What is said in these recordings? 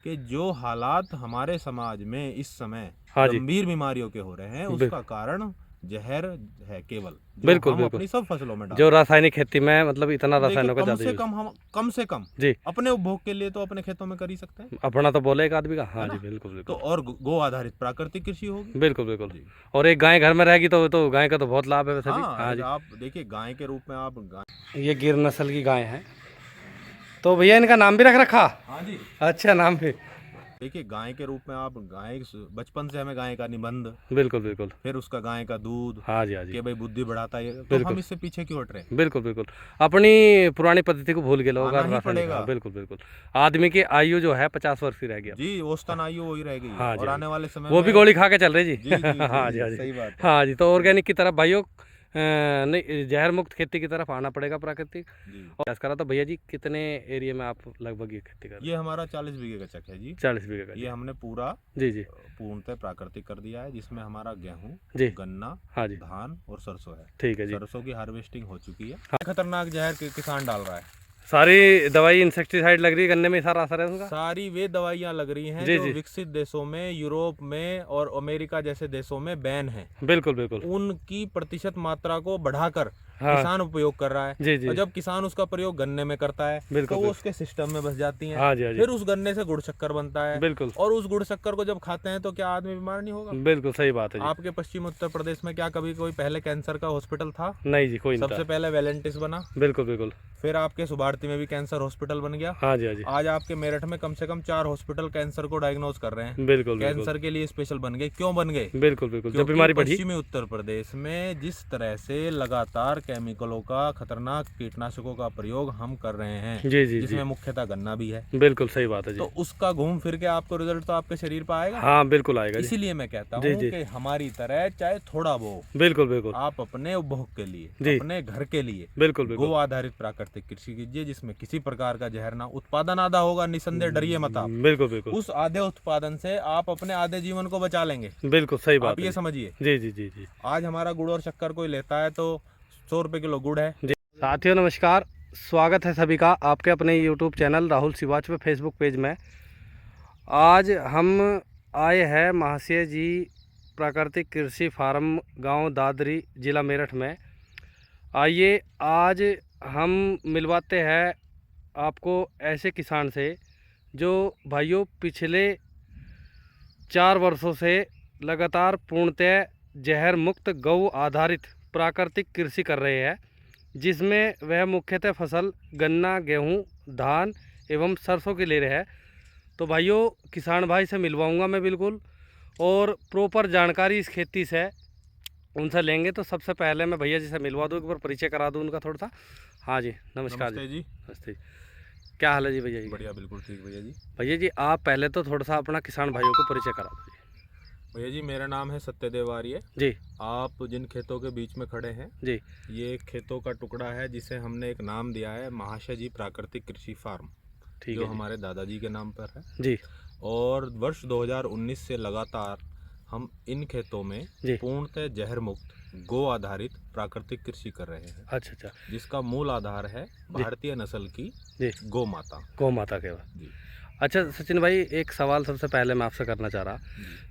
कि जो हालात हमारे समाज में इस समय हाँ जी, गंभीर बीमारियों के हो रहे हैं, उसका कारण जहर है केवल, जो बिल्कुल हम बिल्कुल। अपनी सब फसलों में डाल जो रहे हैं। रासायनिक खेती में मतलब इतना अब देखिए रसायनों का ज़्यादा यूज़। कम से कम जी, अपने उपभोग के लिए तो अपने खेतों में कर ही सकते हैं, अपना तो बोले एक आदमी का। है हाँ जी, ना। बिल्कुल तो बिल्कुल। और गो आधारित प्राकृतिक कृषि होगी। बिल्कुल बिल्कुल। जी और एक गाय घर में रहेगी तो गाय का तो बहुत लाभ है वैसे भी। हाँ, हाँ एक जी। आप देखिए गाय के रूप में आप ये गिर नस्ल की गाय है, तो भैया इनका नाम भी रख रखा। हाँ जी, अच्छा, नाम भी। देखिए गाय के रूप में आप गाय, बचपन से हमें गाय का निबंध, बिल्कुल बिल्कुल। फिर उसका गाय का दूध, हाँ जी, हाँ जी। कि भाई बुद्धि बढ़ाता है, तो बिल्कुल हम इससे पीछे क्यों हट रहे हैं। बिल्कुल बिल्कुल। अपनी पुरानी पद्धति को भूल गए लोग आना और ही रासायनिक। हाँ पड़ेगा। बिल्कुल बिल्कुल। आदमी की आयु जो है 50 वर्ष की रह गई अब। जी, औसतन आयु वही रह गई है हाँ जी, और हाँ जी। आने वाले समय वो भी में। गोली खा के चल रहे जी। जी जी जी हाँ जी, जी, हाँ जी। सही बात है। हाँ जी, तो तो ऑर्गेनिक की तरफ भाइयों, नहीं, जहर मुक्त खेती की तरफ आना पड़ेगा प्राकृतिक। जी, और ऐसा करा तो भैया जी कितने एरिया में आप लगभग ये खेती कर रहे ये हैं? हमारा 40 बीघे का चक है जी। 40 बीघे का ये जी। हमने पूरा जी जी पूर्णतः प्राकृतिक कर दिया है, जिसमें हमारा गेहूं, जी। गन्ना, हाँ जी, धान और सरसों है। ठीक है जी। सरसों की हार्वेस्टिंग हो चुकी है। खतरनाक जहर किसान डाल रहा है। सारी दवाई इंसेक्टिसाइड लग रही है गन्ने में, सारा असर है उनका। सारी वे दवाइयां लग रही हैं जी जो जी, विकसित देशों में, यूरोप में और अमेरिका जैसे देशों में बैन है। बिल्कुल बिल्कुल। उनकी प्रतिशत मात्रा को बढ़ाकर हाँ किसान उपयोग कर रहा है। जी और जी, जब किसान उसका प्रयोग गन्ने में करता है बिल्कुल तो वो बिल्कुल। उसके सिस्टम में बस जाती हैं। हाँ जी, हाँ जी, फिर उस गन्ने से गुड़ शक्कर बनता है, बिल्कुल और उस गुड़ शक्कर को जब खाते हैं तो क्या आदमी बीमार नहीं होगा। बिल्कुल सही बात है जी। आपके पश्चिम उत्तर प्रदेश में क्या कभी कोई पहले कैंसर का हॉस्पिटल था। नहीं जी, कोई नहीं सबसे था। पहले वेलेंटिस बना, बिल्कुल बिल्कुल। फिर आपके सुभारती में भी कैंसर हॉस्पिटल बन गया। हाँ जी, हाँ जी, आज आपके मेरठ में कम से कम 4 हॉस्पिटल कैंसर को डायग्नोज कर रहे हैं। बिल्कुल बिल्कुल। कैंसर के लिए स्पेशल बन गए। क्यों बन गए? बिल्कुल बिल्कुल, जब क्योंकि बीमारी बढ़ी। पश्चिमी उत्तर प्रदेश में जिस तरह से लगातार केमिकलों का, खतरनाक कीटनाशकों का प्रयोग हम कर रहे हैं, जी जी जी, जिसमें मुख्यतः गन्ना भी है, बिल्कुल सही बात है जी। तो उसका घूम फिर के आपको रिजल्ट तो आपके शरीर पर आएगा। हाँ बिल्कुल आएगा जी। इसीलिए मैं कहता जी हूँ जी, कि हमारी तरह चाहे थोड़ा वो बिल्कुल बिल्कुल। आप अपने उपभोग के लिए, जी, अपने घर के लिए बिल्कुल बिल्कुल। गो आधारित प्राकृतिक कृषि कीजिए, जिसमें किसी प्रकार का जहर ना, उत्पादन आधा होगा, निसंदेह डरिए मत आप। बिल्कुल बिल्कुल। उस आधे उत्पादन से आप अपने आधे जीवन को बचा लेंगे। बिल्कुल सही आप बात है ये जी। समझिए, जी जी जी जी आज हमारा गुड़ और शक्कर कोई लेता है तो 100 रुपए किलो गुड़ है। जी। साथियों नमस्कार, स्वागत है सभी का आपके अपने यूट्यूब चैनल राहुल सिवाच पे फेसबुक पेज में। आज हम आए हैं महाशय जी प्राकृतिक कृषि फार्म, गांव दादरी, ज़िला मेरठ में। आइए आज हम मिलवाते हैं आपको ऐसे किसान से जो भाइयों पिछले 4 वर्षों से लगातार पूर्णतः जहर मुक्त गौ आधारित प्राकृतिक कृषि कर रहे हैं, जिसमें वह मुख्यतः फसल गन्ना, गेहूं, धान एवं सरसों की ले रहे हैं। तो भाइयों किसान भाई से मिलवाऊंगा मैं बिल्कुल, और प्रॉपर जानकारी इस खेती से उनसे लेंगे। तो सबसे पहले मैं भैया जी से मिलवा दूँ, एक बार परिचय करा दूँ उनका थोड़ा सा। हाँ जी, नमस्कार जी। नमस्ते जी। नमस्ते। क्या हाल है जी भैया जी? बढ़िया, बिल्कुल ठीक भैया जी। भैया जी आप पहले तो थोड़ा सा अपना किसान भाइयों को परिचय करा दो भैया जी, मेरा नाम है सत्यदेव आर्य। जी। आप जिन खेतों के बीच में खड़े हैं, जी ये एक खेतों का टुकड़ा है जिसे हमने एक नाम दिया है महाशय जी प्राकृतिक कृषि फार्म, ठीक जो है जी। हमारे दादाजी के नाम पर है। जी और वर्ष 2019 से लगातार हम इन खेतों में जी। पूर्णतः जहर मुक्त गो आधारित प्राकृतिक कृषि कर रहे हैं, अच्छा अच्छा। जिसका मूल आधार है जी भारतीय नस्ल की जी, गौ माता। गौ माता के बाद। जी अच्छा सचिन भाई, एक सवाल सबसे पहले मैं आपसे करना चाह रहा।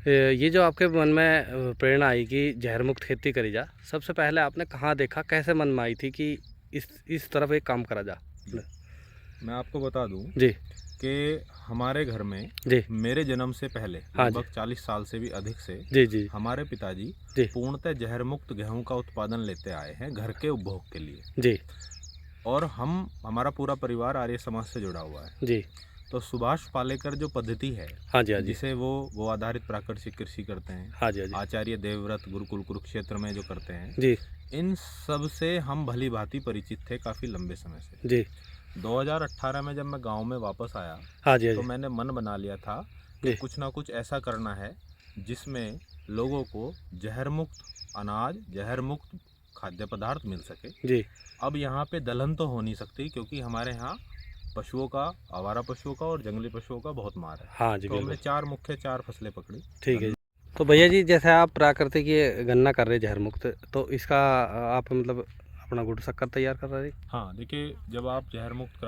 जी। ये जो आपके मन में प्रेरणा आई कि जहर मुक्त खेती करी जा, सबसे पहले आपने कहाँ देखा, कैसे मन में आई थी कि इस तरफ एक काम करा जा? मैं आपको बता दूं जी कि हमारे घर में जी। मेरे जन्म से पहले हाँ जी। लगभग 40 साल से भी अधिक से जी जी हमारे पिताजी जी पूर्णतः जहर मुक्त गेहूं का उत्पादन लेते आए हैं घर के उपभोग के लिए। जी और हमारा पूरा परिवार आर्य समाज से जुड़ा हुआ है। जी। तो सुभाष पालेकर जो पद्धति है, हाँ जी, हाँ जी, जिसे वो आधारित प्राकृतिक कृषि करते हैं, हाँ जी, हाँ जी, आचार्य देवव्रत गुरुकुल कुरुक्षेत्र में जो करते हैं, जी इन सब से हम भली भांति परिचित थे काफ़ी लंबे समय से। जी। 2018 में जब मैं गांव में वापस आया, हाँ जी, हाँ तो जी, मैंने मन बना लिया था कि जी कुछ ना कुछ ऐसा करना है जिसमें लोगों को जहर मुक्त अनाज, जहर मुक्त खाद्य पदार्थ मिल सके। जी। अब यहाँ पे दलहन तो हो नहीं सकती, क्योंकि हमारे यहाँ पशुओं का, आवारा पशुओं का और जंगली पशुओं का बहुत मार है। हाँ जी, तो हमने बिल्कुल। चार फसलें पकड़ी। ठीक है जी। तो भैया जी जैसे आप प्राकृतिक ये गन्ना कर रहे जहर मुक्त, तो इसका आप मतलब अपना गुड़ शक्कर तैयार कर रहे हैं? हाँ, देखिए, जब आप जहर मुक्त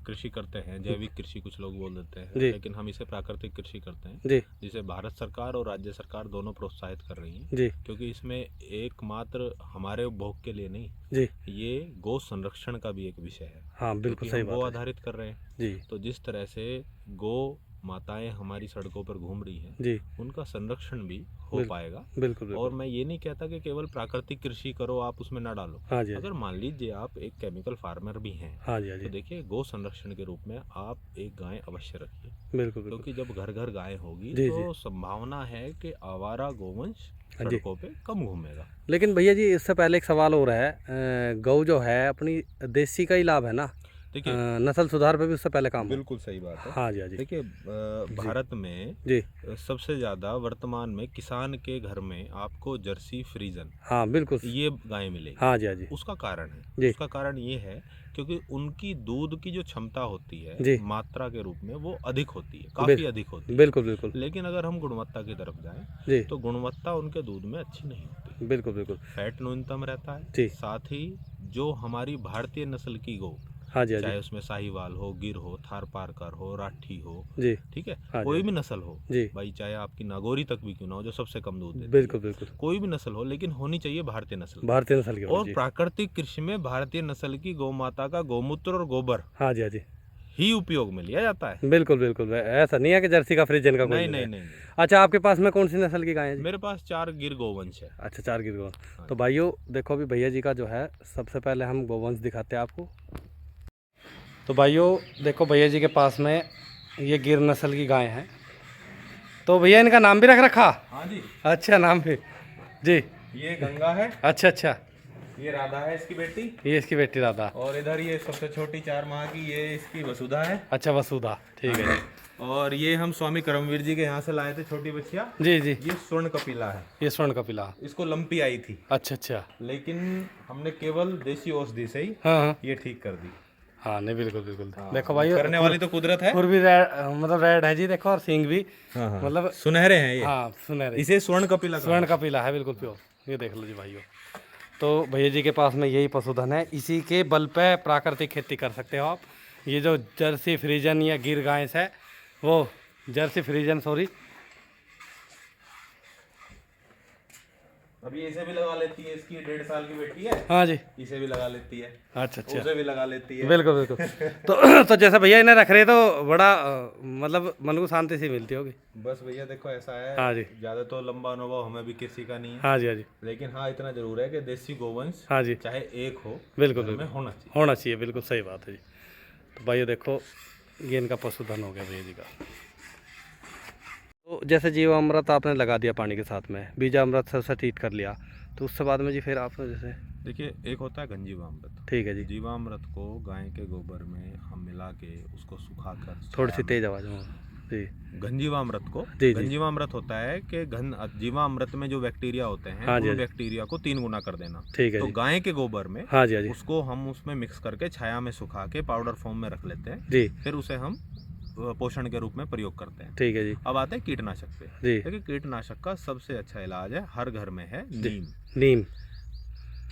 कृषि करते हैं, जैविक कृषि कुछ लोग बोल देते हैं, जी। लेकिन हम इसे प्राकृतिक कृषि करते हैं, जी जिसे भारत सरकार और राज्य सरकार दोनों प्रोत्साहित कर रही हैं, जी क्योंकि इसमें एकमात्र हमारे उपभोग के लिए नहीं, जी। ये गौ संरक्षण का भी एक विषय है, हाँ बिल्कुल क्योंकि सही हम गौ बात है आधारित कर रहे हैं। जी तो जिस तरह से गौ माताएं हमारी सड़कों पर घूम रही हैं, जी। उनका संरक्षण भी हो बिल्कुल पाएगा। बिल्कुल और बिल्कुल। मैं ये नहीं कहता कि केवल प्राकृतिक कृषि करो, आप उसमें ना डालो। हाँ जी हाँ अगर जी मान लीजिए आप एक केमिकल फार्मर भी हैं, हाँ जी हाँ तो जी। देखिए गौ संरक्षण के रूप में आप एक गाय अवश्य रखिए, बिल्कुल बिल्कुल। क्योंकि जब घर घर गाय होगी जी जी तो संभावना है कि आवारा गोवंश हाँ जी। सड़कों पे कम घूमेगा। लेकिन भैया जी इससे पहले एक सवाल हो रहा है, गौ जो है अपनी देसी का ही लाभ है ना, देखिए नस्ल सुधार पे भी उससे पहले काम हो। बिल्कुल सही बात है। हाँ जी हाँ जी देखिए भारत में जी। सबसे ज़्यादा वर्तमान में किसान के घर में आपको जर्सी फ्रीजन हाँ बिल्कुल। ये गाय मिलेगी। हाँ जी हाँ जी उसका कारण जी। है, उसका कारण ये है क्योंकि उनकी दूध की जो क्षमता होती है जी मात्रा के रूप में वो अधिक होती है, काफ़ी बिल, अधिक होती है। बिल्कुल बिल्कुल लेकिन अगर हम गुणवत्ता की तरफ जाएं जी। तो गुणवत्ता उनके दूध में अच्छी नहीं होती, बिल्कुल बिल्कुल फैट न्यूनतम रहता है। जी। साथ ही जो हमारी भारतीय नस्ल की गौ, हाँ जी हाँ जी चाहे उसमें साहिवाल हो, गिर हो, थार पारकर हो, राठी हो, जी ठीक है, हाँ जी कोई भी नस्ल हो जी। भाई, चाहे आपकी नागौरी तक भी क्यों ना हो जो सबसे कम दूध देती है, बिल्कुल बिल्कुल कोई भी नस्ल हो, लेकिन होनी चाहिए भारतीय नस्ल। भारतीय नस्ल की होनी और चाहिए। प्राकृतिक कृषि में भारतीय नस्ल की गौ माता का गौमूत्र और गोबर हाँ जी हाँ जी ही उपयोग में लिया जाता है। बिल्कुल बिल्कुल। ऐसा नहीं है कि जर्सी का फ्रीजन का कोई नहीं लेता नहीं है। नहीं, नहीं। अच्छा आपके पास में कौन सी नस्ल की गाय है जी? मेरे पास 4 गिर गोवंश है। अच्छा 4 गिर गो। हाँ तो भाइयों देखो अभी भैया जी का जो है सबसे पहले हम गोवंश दिखाते हैं आपको। तो भाइयों देखो भैया जी के पास में ये गिर नस्ल की गाय हैं। तो भैया इनका नाम भी रख रखा? हाँ जी। अच्छा नाम भी जी। ये गंगा है, अच्छा अच्छा। ये राधा है इसकी बेटी, ये इसकी बेटी राधा। और इधर ये सबसे छोटी 4 माह की ये इसकी वसुधा है। अच्छा वसुधा ठीक है जी। और ये हम स्वामी करमवीर जी के यहाँ से लाए थे छोटी बच्चिया, जी जी। ये स्वर्ण कपिला है। ये स्वर्ण कपिला। इसको लंपी आई थी, अच्छा अच्छा। लेकिन हमने केवल देसी औषधि से ही हाँ हाँ ये ठीक कर दी। हाँ नहीं बिल्कुल बिल्कुल। हाँ, देखो भाई करने वाली तो कुदरत है। खुर भी रेड, मतलब रेड है जी देखो, और सींग भी हाँ, हाँ, मतलब सुनहरे हैं ये। हाँ सुनहरे। इसे स्वर्ण कपिला स्वर्ण कपिला है बिल्कुल प्योर। ये देख लो जी भाइयों। तो भैया जी के पास में यही पशुधन है, इसी के बल पे प्राकृतिक खेती कर सकते हो आप। ये जो जर्सी फ्रीजन या गिर गायस है, वो जर्सी फ्रीजन सॉरी, अभी इसे भी लगा लेती है, इसकी 1.5 साल की बेटी है, हाँ जी इसे भी लगा लेती है, अच्छा अच्छा उसे भी लगा लेती है। बिल्कुल बिल्कुल। तो जैसे भैया इन्हें रख रहे तो बड़ा मतलब मन को शांति सी मिलती होगी। बस भैया देखो ऐसा है, हाँ जी ज्यादा तो लंबा अनुभव हमें भी किसी का नहीं है, हाँ जी हाँ जी लेकिन हाँ इतना जरूर है कि देसी गोवंश हाँ जी चाहे एक हो बिल्कुल घर में बिल्कुल होना चाहिए। होना चाहिए, बिल्कुल सही बात है जी। तो भाइयों देखो ये इनका पशुधन हो गया भैया जी का। तो जैसे जीवामृत आपने लगा दिया पानी के साथ में, बीजामृत से ट्रीट कर लिया, तो उससे बाद में जी फिर आप जैसे देखिए एक होता है घनजीवामृत, ठीक है जी। जीवामृत को गाय के गोबर में हम मिला के उसको सुखाकर थोड़ी सी तेज आवाज़ में जी। घनजीवामृत को, जी, जी। घनजीवामृत होता है कि घन जीवामृत में जो बैक्टीरिया होते हैं, हाँ जी, उन हाँ जी। बैक्टीरिया को 3 गुना कर देना। ठीक है तो जी। गाय के गोबर में हाँ जी हाँ जी उसको हम उसमें मिक्स करके छाया में सुखा के पाउडर फॉर्म में रख लेते हैं, जी फिर उसे हम पोषण के रूप में प्रयोग करते हैं। ठीक है जी अब आते हैं कीटनाशक पे। जी। देखिए कीटनाशक का सबसे अच्छा इलाज है, हर घर में है नीम। नीम।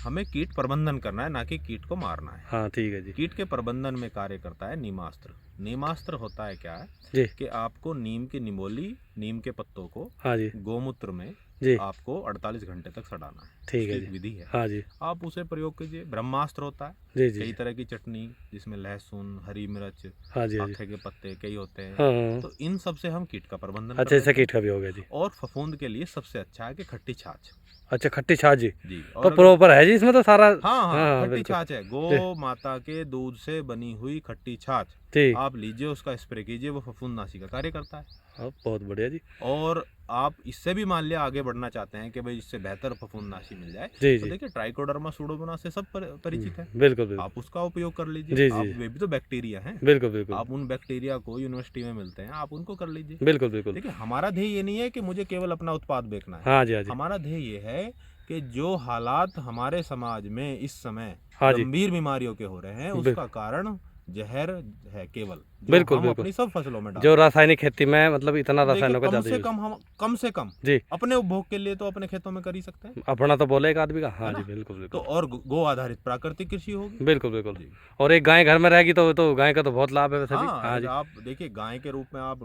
हमें कीट प्रबंधन करना है, ना कि कीट को मारना है। हाँ ठीक है जी कीट के प्रबंधन में कार्य करता है नीमास्त्र। नीमास्त्र होता है क्या है जी। कि आपको नीम की निमोली, नीम के पत्तों को हाँ जी गोमूत्र में जी आपको 48 घंटे तक सड़ाना है। ठीक है उसकी एक जी विधि है, हाँ जी आप उसे प्रयोग कीजिए। ब्रह्मास्त्र होता है, जी कई जी तरह की चटनी जिसमें लहसुन, हरी मिर्च, हाँ जी हाँ जी आखे के पत्ते कई होते हैं, हाँ हाँ। तो इन सब से हम कीट का प्रबंधन कर अच्छा लेते इससे कीट का भी हो गया जी। हैं। और फफूंद के लिए सबसे अच्छा है कि खट्टी छाछ अच्छा खट्टी छाछ जी, जी। तो और प्रॉपर है जी इसमें तो सारा। हाँ हाँ, हाँ खट्टी बिल्कुल छाछ है, गौ माता के दूध से बनी हुई खट्टी छाछ जी। आप लीजिए, उसका स्प्रे कीजिए, वो फफूंदनाशी का कार्य करता है। हाँ बहुत बढ़िया जी। और आप इससे भी मान लिया आगे बढ़ना चाहते हैं कि भाई इससे बेहतर फफूंदनाशी मिल जाए, जी तो जी देखिए ट्राइकोडर्मा सूडोमोनास से सब परिचित है, बिल्कुल बिल्कुल आप उसका उपयोग कर लीजिए। जी, आप जी। वे भी तो बैक्टीरिया हैं, बिल्कुल बिल्कुल आप उन बैक्टीरिया को यूनिवर्सिटी में मिलते हैं, आप उनको कर लीजिए। बिल्कुल बिल्कुल। देखिए हमारा ध्येय ये नहीं है कि मुझे केवल अपना उत्पाद बेचना है, हाँ जी हाँ जी हमारा ध्येय ये है कि जो हालात हमारे समाज में इस समय हाँ जी गंभीर बीमारियों के हो रहे हैं, बिल- उसका कारण जहर है केवल। जो बिल्कुल हम बिल्कुल अपनी सब फसलों में जो डालते हैं। रासायनिक खेती में मतलब इतना देखिए, रसायनों का कम ज़्यादा से यूज। कम हम कम से कम जी, अपने उपभोग के लिए तो अपने खेतों में कर ही सकते हैं, अपना तो बोले एक आदमी का। हाँ है जी, ना। बिल्कुल तो बिल्कुल और गो आधारित प्राकृतिक कृषि होगी। बिल्कुल बिल्कुल। जी। और एक गाय घर में रहेगी तो गाय का तो बहुत लाभ है वैसे भी। हाँ, हाँ जी, आप देखिए गाय के रूप में आप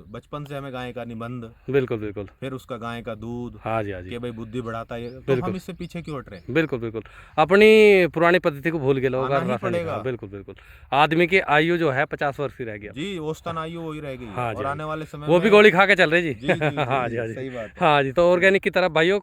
बचपन से हमें गाय का निबंध, बिल्कुल बिल्कुल। फिर उसका गाय का दूध, हाँ जी, हाँ जी, कि भाई बुद्धि बढ़ाता है, तो बिल्कुल हम इससे पीछे क्यों हट रहे हैं। बिल्कुल बिल्कुल। अपनी पुरानी पद्धति को भूल गए लोग आना और ही रासायनिक। हाँ पड़ेगा। बिल्कुल बिल्कुल। आदमी की आयु जो है 50 वर्ष की रह गई अब। जी, औसतन आयु वही रह गई है, हाँ जी, और हाँ आने जी, वाले समय वो भी में। गोली खा के चल रही जी। जी जी जी हाँ जी, जी, हाँ जी, सही बात है। हाँ जी। तो ऑर्गेनिक की तरफ भाइयों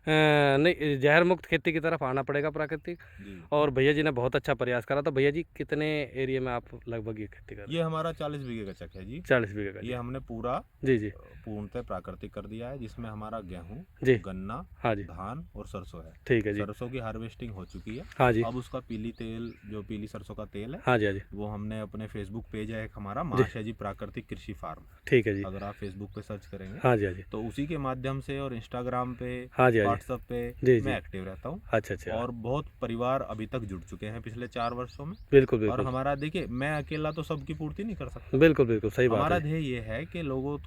नहीं, जहर मुक्त खेती की तरफ आना पड़ेगा प्राकृतिक। जी, और भैया जी ने बहुत अच्छा प्रयास करा। तो भैया जी कितने एरिया में आप लगभग ये खेती कर रहे ये हमारा 40 बीघे का चक है जी। हैं? 40 बीघे का ये जी। हमने पूरा जी जी पूर्णतः प्राकृतिक कर दिया है, जिसमें हमारा गेहूं, जी। गन्ना, हाँ जी, धान और सरसों है। ठीक है जी। सरसों की हार्वेस्टिंग हो चुकी है। हाँ जी, अब उसका पीली तेल, जो पीली सरसों का तेल है, हाँ जी, हाँ जी, वो हमने अपने फेसबुक पेज है एक हमारा, जी, महाशय जी प्राकृतिक कृषि फार्म। ठीक है जी। अगर आप फेसबुक पे सर्च करेंगे हाँ जी, हाँ जी, तो उसी के माध्यम से, और इंस्टाग्राम पे, हाँ जी, हाँ जी, व्हाट्सएप पे जी जी। मैं एक्टिव रहता हूँ। अच्छा अच्छा, और बहुत परिवार अभी तक जुड़ चुके हैं पिछले 4 वर्षों में। बिल्कुल और बिल्कुल हमारा देखिए, मैं अकेला तो सबकी पूर्ति नहीं कर सकता। बिल्कुल बिल्कुल सही बात हमारा है। ध्येय ये है कि लोगों।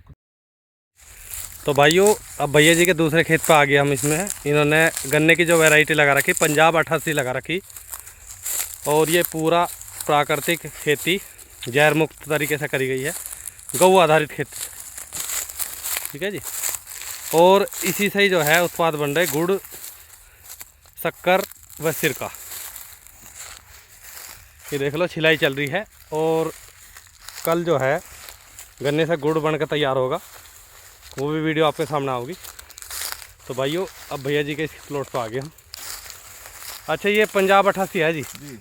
तो भाइयों अब भैया जी के दूसरे खेत पे आ गए हम। इसमें इन्होंने गन्ने की जो वैरायटी लगा रखी, पंजाब 88 लगा रखी। और ये पूरा प्राकृतिक खेती जहर मुक्त तरीके से करी गई है, गौ आधारित खेती। ठीक है जी। और इसी से ही जो है उत्पाद बन रहे गुड़, शक्कर व सिरका। ये देख लो छिलाई चल रही है, और कल जो है गन्ने से गुड़ बनकर तैयार होगा, वो भी वीडियो आपके सामने आओगी। तो भाइयों अब भैया जी के इस प्लॉट पर आ गए हम। अच्छा ये पंजाब 88 है जी। जी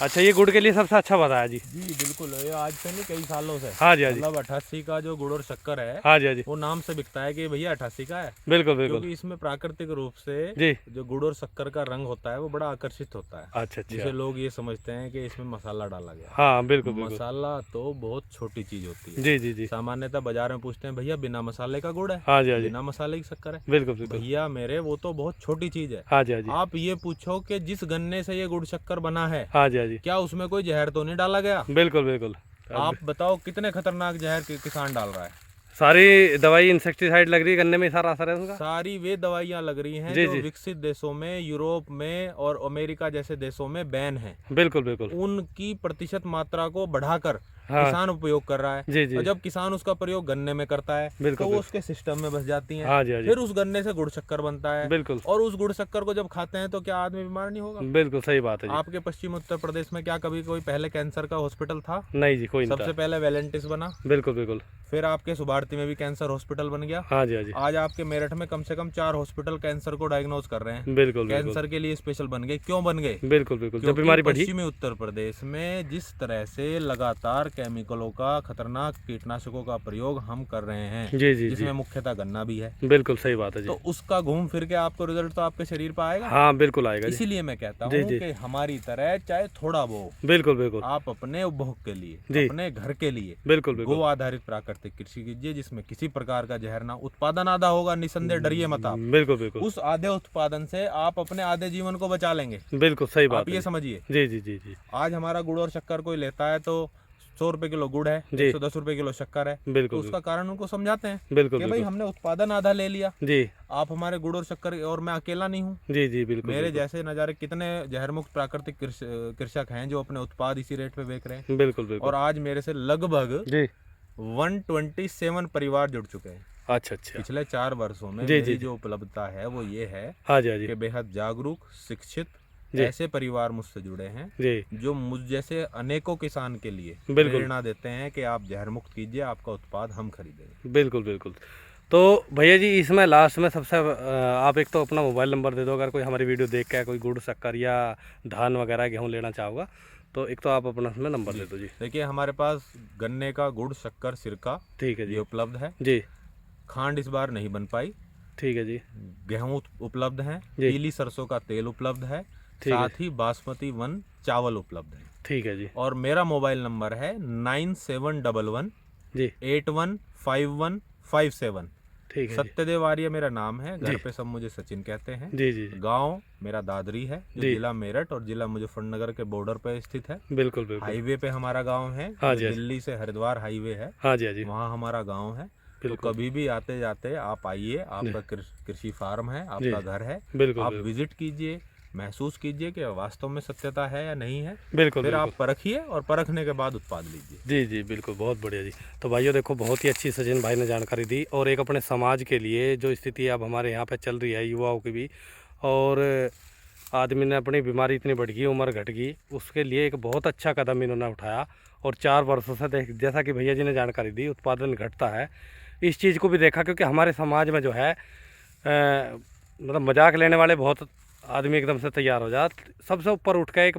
अच्छा ये गुड़ के लिए सबसे अच्छा बताया जी। जी बिल्कुल, ये आज से नहीं कई सालों से, हाँ जी, हाँ जी, मतलब 88 का जो गुड़ और शक्कर है, हाँ जी, हाँ जी, वो नाम से बिकता है कि भैया 88 का है। बिल्कुल बिल्कुल क्योंकि इसमें प्राकृतिक रूप से जी। जो गुड़ और शक्कर का रंग होता है वो बड़ा आकर्षित होता है, अच्छा जिसे अच्छा, लोग ये समझते हैं कि इसमें मसाला डाला गया। हाँ बिल्कुल बिल्कुल, मसाला तो बहुत छोटी चीज होती है। जी जी जी, सामान्यतः बाजार में पूछते हैं भैया बिना मसाले का गुड़ है, हाँ जी, हाँ जी, बिना मसाले की शक्कर है। बिल्कुल बिल्कुल, भैया मेरे, वो तो बहुत छोटी चीज है। हाँ जी, हाँ जी, आप ये पूछो कि जिस गन्ने से ये गुड़ शक्कर बना है, हाँ जी, हाँ जी, क्या उसमें कोई जहर तो नहीं डाला गया। बिल्कुल बिल्कुल। अब आप बताओ कितने खतरनाक जहर किसान डाल रहा है। सारी दवाई इंसेक्टिसाइड लग रही है गन्ने में, सारा असर है उसका। सारी वे दवाइयां लग रही हैं जी जो जी, विकसित देशों में, यूरोप में और अमेरिका जैसे देशों में बैन है। बिल्कुल बिल्कुल, उनकी प्रतिशत मात्रा को बढ़ाकर हाँ किसान उपयोग कर रहा है। जी जी, और जब किसान उसका प्रयोग गन्ने में करता है बिल्कुल तो वो बिल्कुल, उसके सिस्टम में बस जाती हैं। हाँ जी, हाँ जी, फिर उस गन्ने से गुड़ शक्कर बनता है, बिल्कुल और उस गुड़ शक्कर को जब खाते हैं तो क्या आदमी बीमार नहीं होगा। बिल्कुल सही बात है जी। आपके पश्चिम उत्तर प्रदेश में क्या कभी कोई पहले कैंसर का हॉस्पिटल था? नहीं जी, कोई नहीं सबसे था। पहले वेलेंटिस बना, बिल्कुल बिल्कुल, फिर आपके सुभारती में भी कैंसर हॉस्पिटल बन गया। हाँ जी, हाँ जी, आज आपके मेरठ में कम से कम 4 हॉस्पिटल कैंसर को डायग्नोज कर रहे हैं। बिल्कुल बिल्कुल, कैंसर के लिए स्पेशल बन गए। क्यों बन गए? बिल्कुल बिल्कुल, जब क्योंकि बीमारी बढ़ी। पश्चिमी उत्तर प्रदेश में जिस तरह से लगातार केमिकलों का, खतरनाक कीटनाशकों का प्रयोग हम कर रहे हैं, जी जी जी, जिसमें मुख्यतः गन्ना भी है, बिल्कुल सही बात है जी। तो उसका घूम फिर के आपको रिजल्ट तो आपके शरीर पर आएगा। हाँ बिल्कुल आएगा जी, इसीलिए मैं कहता जी हूँ जी, कि हमारी तरह चाहे थोड़ा वो, बिल्कुल बिल्कुल, आप अपने उपभोग के लिए, जी, अपने घर के लिए बिल्कुल बिल्कुल, गो आधारित प्राकृतिक कृषि कीजिए, जिसमें किसी प्रकार का जहर ना, उत्पादन आधा होगा, निसंदेह डरिए मत आप। बिल्कुल बिल्कुल, उस आधे उत्पादन से आप अपने आधे जीवन को बचा लेंगे। बिल्कुल सही बात आप है ये जी। समझिए, जी जी जी जी, आज हमारा गुड़ और शक्कर कोई लेता है तो 100 रुपए किलो गुड़ है, जी, 110 रुपए किलो शक्कर है, तो बिल्कुल उसका कारण उनको समझाते हैं बिल्कुल कि भाई बिल्कुल, हमने उत्पादन आधा ले लिया, जी आप हमारे गुड़ और शक्कर, और मैं अकेला नहीं हूँ। जी जी, बिल्कुल मेरे बिल्कुल, जैसे नज़ारे कितने जहर मुक्त प्राकृतिक कृषक हैं जो अपने उत्पाद इसी रेट पे बेच रहे हैं। बिल्कुल बिल्कुल, और आज मेरे से लगभग जी, 127 परिवार जुड़ चुके हैं। अच्छा अच्छा, पिछले 4 वर्षों में जी मेरी जी, जो उपलब्धता है वो ये है हाँ जी, हाँ जी, कि बेहद जागरूक, शिक्षित जी ऐसे परिवार मुझसे जुड़े हैं जी, जो मुझ जैसे अनेकों किसान के लिए बिल्कुल, प्रेरणा देते हैं कि आप जहर मुक्त कीजिए, आपका उत्पाद हम खरीदेंगे। बिल्कुल बिल्कुल। तो भैया जी इसमें लास्ट में सबसे आप एक तो अपना मोबाइल नंबर दे दो, अगर कोई हमारी वीडियो देख के कोई गुड़ शक्कर या धान वगैरह गेहूँ लेना चाहोगा तो एक तो आप अपना उसमें नंबर दे दो जी। देखिए हमारे पास गन्ने का गुड़, शक्कर, सिरका ठीक है ये जी, उपलब्ध है। जी खांड इस बार नहीं बन पाई। ठीक है जी, गेहूं उपलब्ध है, जी, पीली सरसों का तेल उपलब्ध है, ठीक है, साथ ही बासमती 1 चावल उपलब्ध है। ठीक है जी, और मेरा मोबाइल नंबर है 9711 जी 815157। ठीक है जी। सत्यदेव आर्य मेरा नाम है, घर जी। पे सब मुझे सचिन कहते हैं। जी जी जी। गांव मेरा दादरी है, जो जी। जिला मेरठ और जिला मुजफ्फरनगर के बॉर्डर पे स्थित है। बिल्कुल बिल्कुल। हाईवे पे हमारा गांव है, हाँ जो जी, हाँ जी। दिल्ली से हरिद्वार हाईवे है, हाँ जी, हाँ जी। वहाँ हमारा गांव है। तो बिल्कुल। कभी भी आते जाते आप आइए, जी। आपका कृषि फार्म है, जी। आपका घर है, बिल्कुल आप बिल्कुल। विजिट कीजिए, महसूस कीजिए कि वास्तव में सत्यता है या नहीं है। बिल्कुल फिर बिल्कुल। आप परखिए और परखने के बाद उत्पाद लीजिए। जी जी बिल्कुल, बहुत बढ़िया जी। तो भाइयों देखो, बहुत ही अच्छी सचिन भाई ने जानकारी दी, और एक अपने समाज के लिए जो स्थिति अब हमारे यहाँ पे चल रही है युवाओं की भी, और आदमी ने अपनी बीमारी इतनी बढ़ गई, उम्र घट गई, उसके लिए एक बहुत अच्छा कदम इन्होंने उठाया। और 4 वर्षों से देख, जैसा कि भैया जी ने जानकारी दी, उत्पादन घटता है, इस चीज़ को भी देखा, क्योंकि हमारे समाज में जो है मतलब मजाक लेने वाले बहुत आदमी एकदम से तैयार हो जाते, सबसे ऊपर उठ के एक